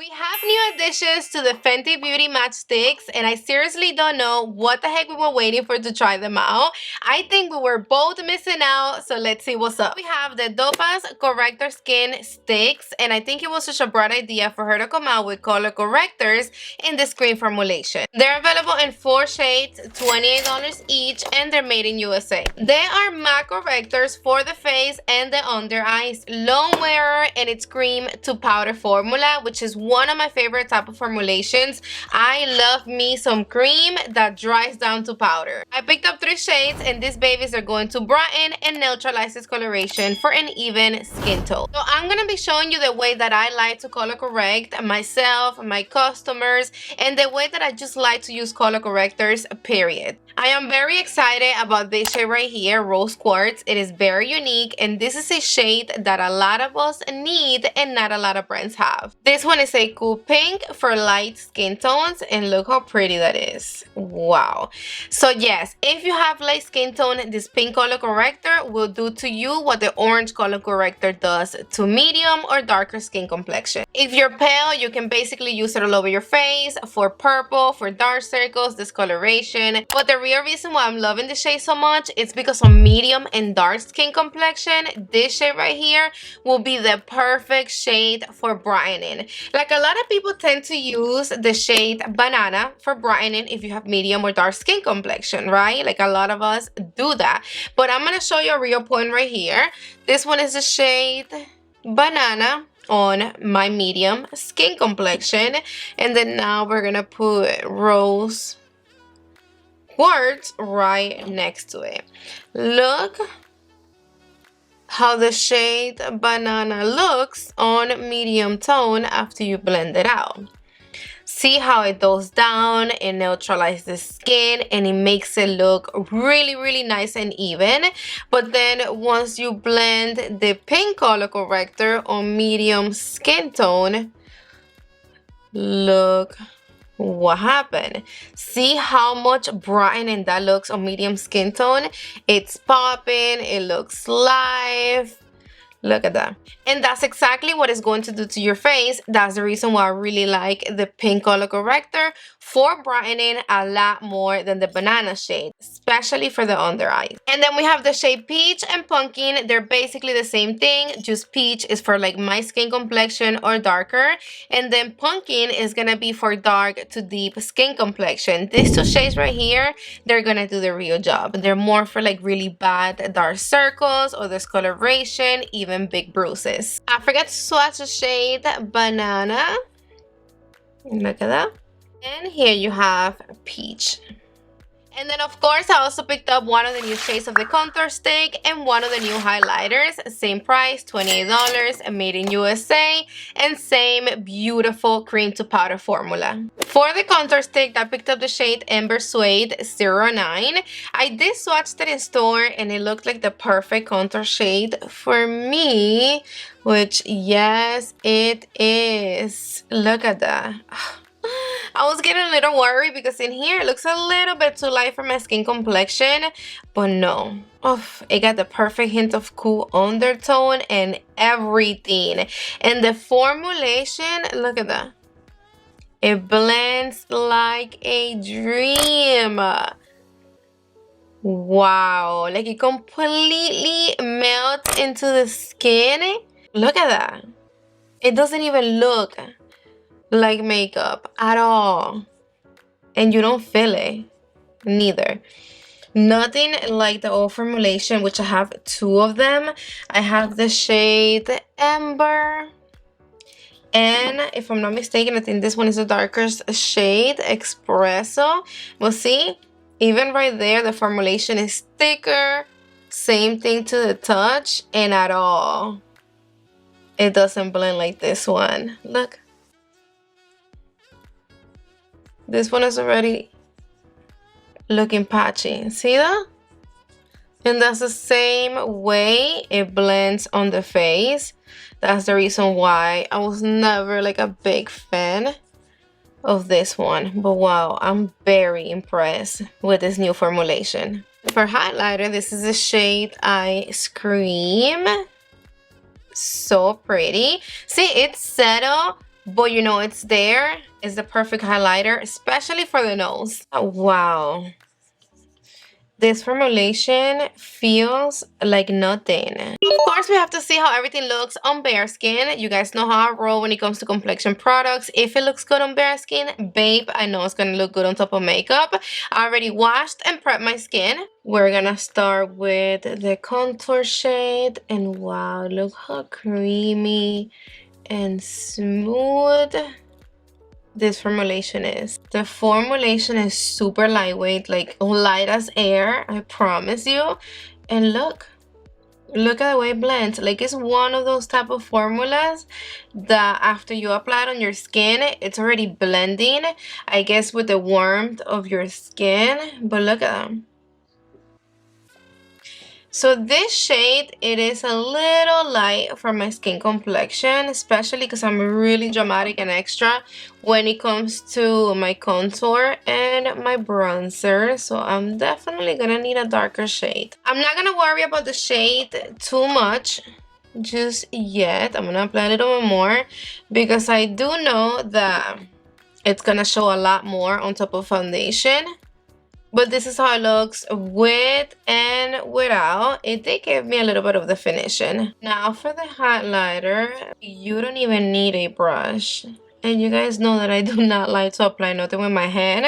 We have new additions to the Fenty Beauty Match Sticks, and I seriously don't know what the heck we were waiting for to try them out. I think we were both missing out, so let's see what's up. We have the Dopa's Corrector Skin Sticks, and I think it was such a bright idea for her to come out with color correctors in this cream formulation. They're available in 4 shades, $28 each, and they're made in USA. They are matte correctors for the face and the under eyes, long wearer, and it's cream to powder formula, which is one of my favorite type of formulations. I love me some cream that dries down to powder. I picked up 3 shades, and these babies are going to brighten and neutralize discoloration for an even skin tone. So I'm gonna be showing you the way that I like to color correct myself, my customers, and the way that I just like to use color correctors, period. I am very excited about this shade right here, Rose Quartz. It is very unique, and this is a shade that a lot of us need and not a lot of brands have. This one is a cool pink for light skin tones, and look how pretty that is. Wow. So yes, if you have light skin tone, this pink color corrector will do to you what the orange color corrector does to medium or darker skin complexion. If you're pale, you can basically use it all over your face, for purple, for dark circles, discoloration. But the real reason why I'm loving this shade so much is because on medium and dark skin complexion, this shade right here will be the perfect shade for brightening. Like, a lot of people tend to use the shade Banana for brightening if you have medium or dark skin complexion, right? Like, a lot of us do that. But I'm going to show you a real point right here. This one is the shade Banana on my medium skin complexion, and then now we're gonna put Rose Quartz right next to it. Look how the shade Banana looks on medium tone after you blend it out. See how it goes down and neutralizes the skin, and it makes it look really, really nice and even. But then once you blend the pink color corrector on medium skin tone, look what happened. See how much brightening that looks on medium skin tone? It's popping, it looks live. Look at that. And that's exactly what it's going to do to your face. That's the reason why I really like the pink color corrector for brightening a lot more than the Banana shade, especially for the under eyes. And then we have the shade Peach and Pumpkin. They're basically the same thing, just Peach is for like my skin complexion or darker, and then Pumpkin is gonna be for dark to deep skin complexion. These 2 shades right here, they're gonna do the real job. They're more for like really bad dark circles or discoloration, even big bruises. I forgot to swatch the shade Banana. Look at that. And here you have Peach. And then of course I also picked up one of the new shades of the contour stick and one of the new highlighters. Same price, $28, made in USA, and same beautiful cream to powder formula. For the contour stick, I picked up the shade Ember Suede 09. I did swatch it in store, and it looked like the perfect contour shade for me, which yes, it is. Look at that. I was getting a little worried because in here it looks a little bit too light for my skin complexion, but no. Oh, it got the perfect hint of cool undertone and everything. And the formulation, look at that. It blends like a dream. Wow, like it completely melts into the skin. Look at that. It doesn't even look like makeup at all, and you don't feel it neither. Nothing like the old formulation, which I have 2 of them. I have the shade Ember, and if I'm not mistaken, I think this one is the darkest shade, Espresso. We'll see, even right there the formulation is thicker, same thing to the touch, and at all it doesn't blend like this one. Look, this one is already looking patchy. See that? And that's the same way it blends on the face. That's the reason why I was never like a big fan of this one. But wow, I'm very impressed with this new formulation. For highlighter, this is the shade Ice Cream. So pretty. See, it's settled but you know it's there. It's the perfect highlighter, especially for the nose. Oh, wow. This formulation feels like nothing. Of course, we have to see how everything looks on bare skin. You guys know how I roll when it comes to complexion products. If it looks good on bare skin, babe, I know it's gonna look good on top of makeup. I already washed and prepped my skin. We're gonna start with the contour shade. And wow, look how creamy and smooth this formulation is. The formulation is super lightweight, like light as air, I promise you. And look at the way it blends. Like, it's one of those type of formulas that after you apply it on your skin, it's already blending, I guess, with the warmth of your skin. But look at them. So this shade, it is a little light for my skin complexion, especially because I'm really dramatic and extra when it comes to my contour and my bronzer. So I'm definitely gonna need a darker shade. I'm not gonna worry about the shade too much just yet. I'm gonna apply a little bit more because I do know that it's gonna show a lot more on top of foundation. But this is how it looks with and without. It did give me a little bit of definition. Now for the highlighter, you don't even need a brush. And you guys know that I do not like to apply nothing with my hand.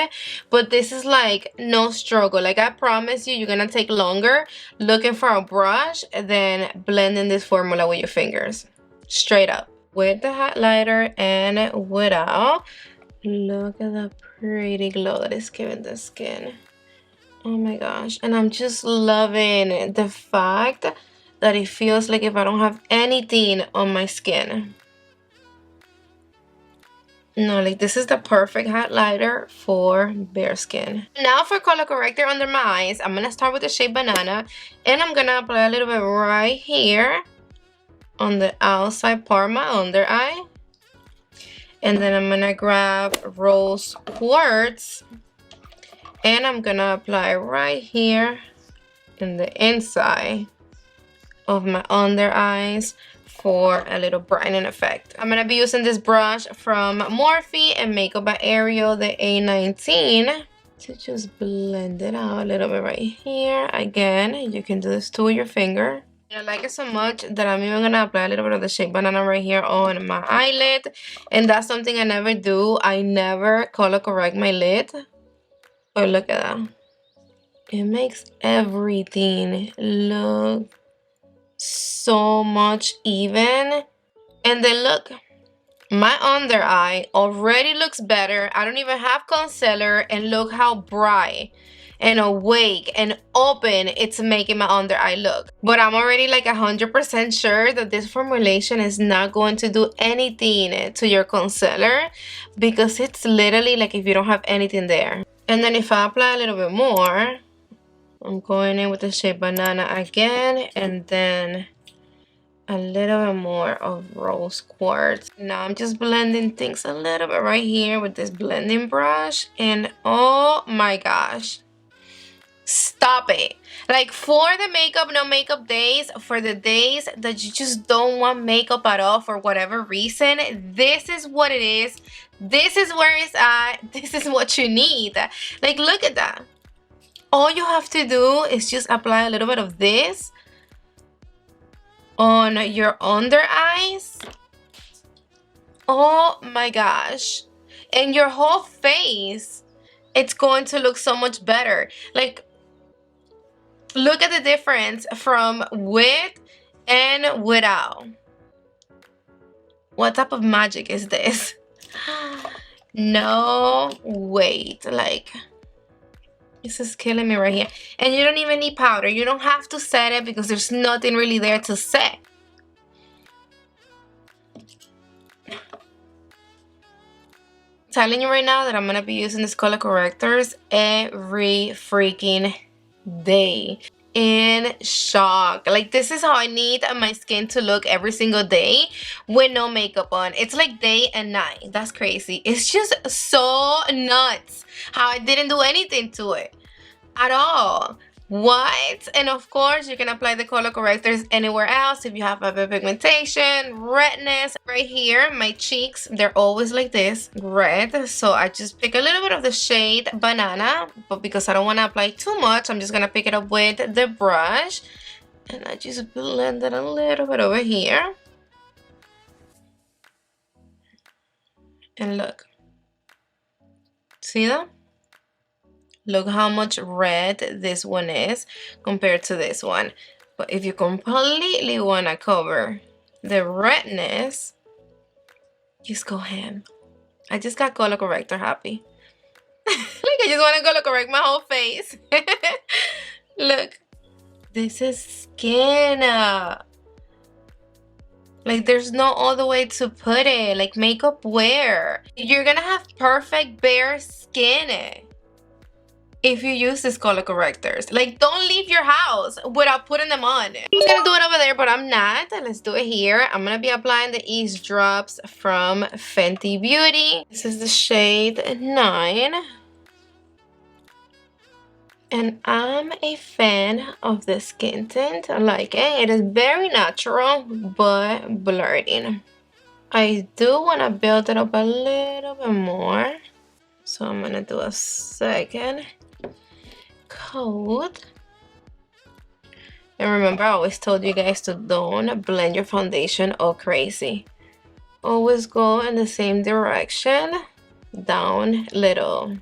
But this is like no struggle. Like, I promise you, you're gonna take longer looking for a brush than blending this formula with your fingers. Straight up. With the highlighter and without. Look at the pretty glow that it's giving the skin. Oh my gosh. And I'm just loving the fact that it feels like if I don't have anything on my skin. No, like, this is the perfect highlighter for bare skin. Now for color corrector under my eyes, I'm gonna start with the shade Banana, and I'm gonna apply a little bit right here on the outside part of my under eye. And then I'm gonna grab Rose Quartz, and I'm gonna apply right here in the inside of my under eyes for a little brightening effect. I'm gonna be using this brush from Morphe and Makeup by Ariel, the A19, to just blend it out a little bit right here. Again, you can do this too with your finger. I like it so much that I'm even gonna apply a little bit of the shade Banana right here on my eyelid. And that's something I never do. I never color correct my lid. Oh, look at that. It makes everything look so much even. And then look, my under eye already looks better. I don't even have concealer, and look how bright and awake and open it's making my under eye look. But I'm already like 100% sure that this formulation is not going to do anything to your concealer, because it's literally like if you don't have anything there. And then if I apply a little bit more, I'm going in with the shade Banana again, and then a little bit more of Rose Quartz. Now I'm just blending things a little bit right here with this blending brush, and oh my gosh, stop it. Like, for the makeup no makeup days, for the days that you just don't want makeup at all for whatever reason, this is what it is. This is where it's at. This is what you need. Like, look at that. All you have to do is just apply a little bit of this on your under eyes. Oh my gosh. And your whole face, it's going to look so much better. Like, look at the difference from with and without. What type of magic is this? No, wait, like, this is killing me right here. And you don't even need powder. You don't have to set it because there's nothing really there to set. Telling you right now that I'm gonna be using these color correctors every freaking day. In shock. Like, this is how I need my skin to look every single day with no makeup on. It's like day and night. That's crazy. It's just so nuts how I didn't do anything to it at all. What? And of course, you can apply the color correctors anywhere else if you have hyperpigmentation, redness. Right here, my cheeks, they're always like this, red. So I just pick a little bit of the shade Banana, but because I don't want to apply too much, I'm just going to pick it up with the brush. And I just blend it a little bit over here. And look. See that? Look how much red this one is compared to this one. But if you completely want to cover the redness, just go ham. I just got color corrector happy. Like I just want to color correct my whole face. Look, this is skin. Like there's no other way to put it. Like makeup wear. You're gonna have perfect bare skin if you use these color correctors. Like don't leave your house without putting them on. I was gonna do it over there, but I'm not. Let's do it here. I'm gonna be applying the Eaze drops from Fenty Beauty. This is the shade 9. And I'm a fan of the skin tint. I like it. It is very natural, but blurring. I do want to build it up a little bit more. So I'm going to do a second coat. And remember, I always told you guys to don't blend your foundation all crazy. Always go in the same direction. Down little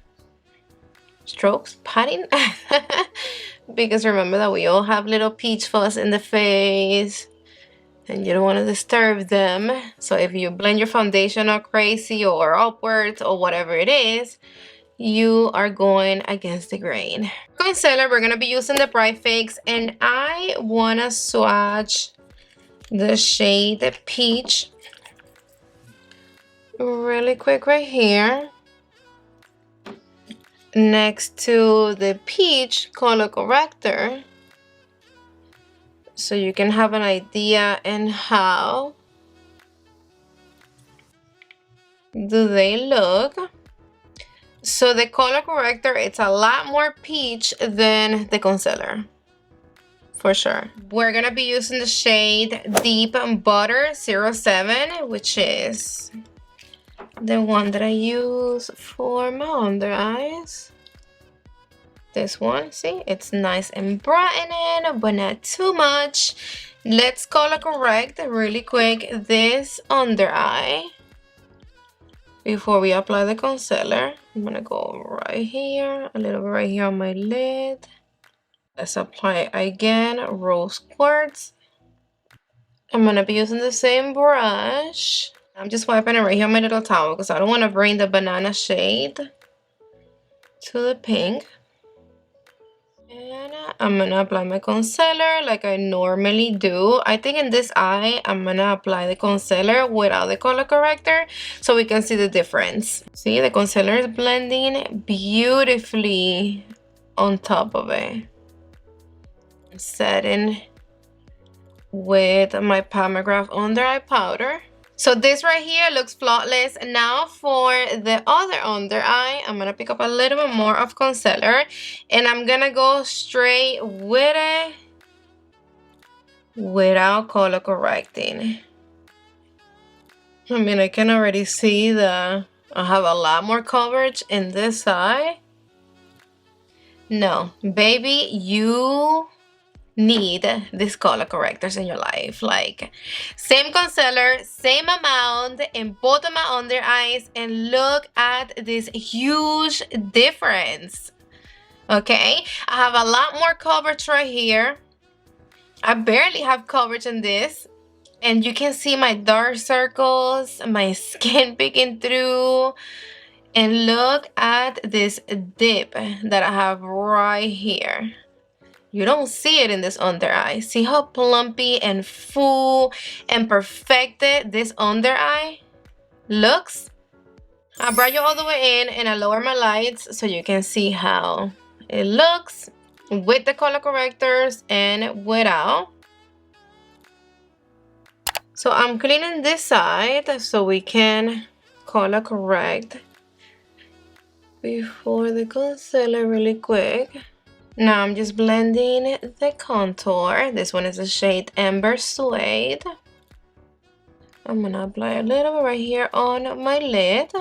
strokes, patting. Because remember that we all have little peach fuzz in the face and you don't want to disturb them. So if you blend your foundation all crazy or upwards or whatever it is, you are going against the grain. Concealer, we're going to be using the Bright Fix, and I want to swatch the shade Peach really quick right here next to the Peach color corrector, so you can have an idea in how do they look. So the color corrector, it's a lot more peach than the concealer, for sure. We're gonna be using the shade Deep Butter 07, which is the one that I use for my under eyes. This one, see, it's nice and brightening, but not too much. Let's color correct really quick this under eye before we apply the concealer. I'm gonna go right here, a little bit right here on my lid. Let's apply again, rose quartz. I'm gonna be using the same brush. I'm just wiping it right here on my little towel because I don't want to bring the banana shade to the pink. And I'm gonna apply my concealer like I normally do. I think in this eye, I'm gonna apply the concealer without the color corrector so we can see the difference. See, the concealer is blending beautifully on top of it. I'm setting with my Pomegranate under eye powder. So this right here looks flawless. Now for the other under eye, I'm gonna pick up a little bit more of concealer and I'm gonna go straight with it without color correcting. I mean, I can already see that I have a lot more coverage in this eye. No, baby, you need these color correctors in your life. Like, same concealer, same amount in both of my under eyes, and look at this huge difference. Okay, I have a lot more coverage right here. I barely have coverage in this, and you can see my dark circles, my skin peeking through. And look at this dip that I have right here. You don't see it in this under eye. See how plumpy and full and perfected this under eye looks? I brought you all the way in and I lower my lights so you can see how it looks with the color correctors and without. So I'm cleaning this side so we can color correct before the concealer really quick. Now I'm just blending the contour. This one is the shade Amber Suede. I'm gonna apply a little bit right here on my lid.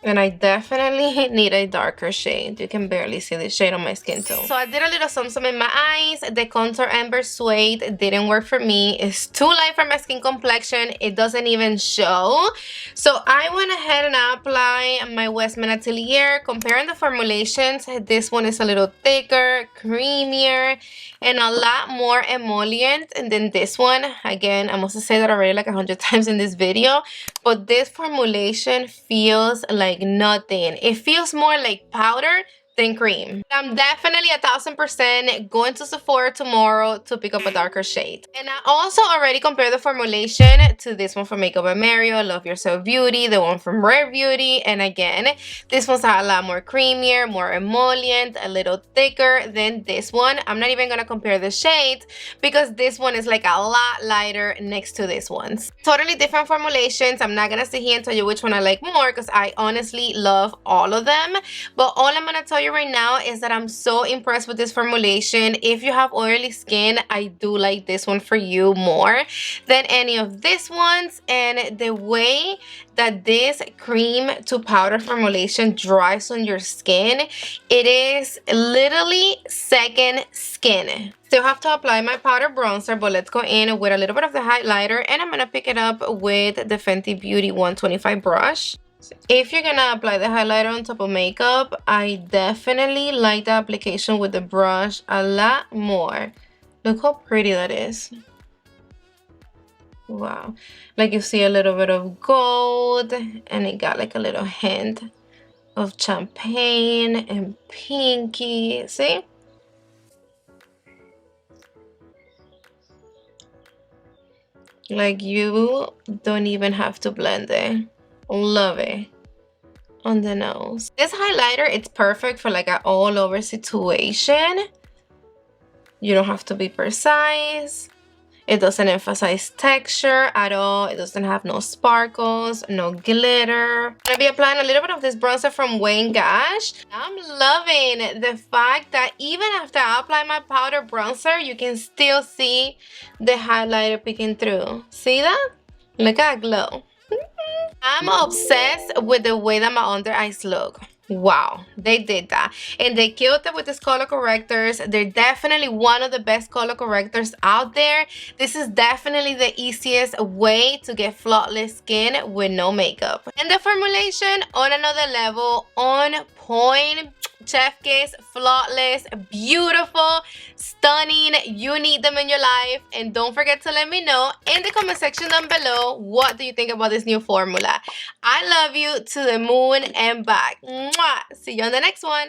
And I definitely need a darker shade. You can barely see the shade on my skin too. So I did a little some in my eyes. The contour Amber Suede didn't work for me. It's too light for my skin complexion. It doesn't even show. So I went ahead and applied my Westman Atelier. Comparing the formulations, this one is a little thicker, creamier, and a lot more emollient than this one. Again, I must say that already like 100 times in this video, but this formulation feels like nothing. It feels more like powder than cream. I'm definitely 1000% going to Sephora tomorrow to pick up a darker shade. And I also already compared the formulation to this one from Makeup by Mario, Love Yourself Beauty, the one from Rare Beauty. And again, this one's a lot more creamier, more emollient, a little thicker than this one. I'm not even gonna compare the shades because this one is like a lot lighter next to this one's. Totally different formulations. I'm not gonna sit here and tell you which one I like more because I honestly love all of them. But all I'm gonna tell you right now is that I'm so impressed with this formulation. If you have oily skin, I do like this one for you more than any of these ones. And the way that this cream to powder formulation dries on your skin, it is literally second skin. Still have to apply my powder bronzer, but let's go in with a little bit of the highlighter, and I'm gonna pick it up with the Fenty Beauty 125 brush. If you're gonna apply the highlighter on top of makeup, I definitely like the application with the brush a lot more. Look how pretty that is. Wow. Like you see a little bit of gold, and it got like a little hint of champagne and pinky. See? Like you don't even have to blend it. Love it. On the nose. This highlighter, it's perfect for like an all over situation. You don't have to be precise. It doesn't emphasize texture at all. It doesn't have no sparkles, no glitter. I'm gonna be applying a little bit of this bronzer from Wayne Gash. I'm loving the fact that even after I apply my powder bronzer, you can still see the highlighter peeking through. See that? Look at that glow. I'm obsessed with the way that my under eyes look. Wow, they did that. And they killed it with these color correctors. They're definitely one of the best color correctors out there. This is definitely the easiest way to get flawless skin with no makeup. And the formulation on another level, on point. Chef kiss, flawless, beautiful, stunning. You need them in your life. And don't forget to let me know in the comment section down below, what do you think about this new formula? I love you to the moon and back. Mwah! See you on the next one.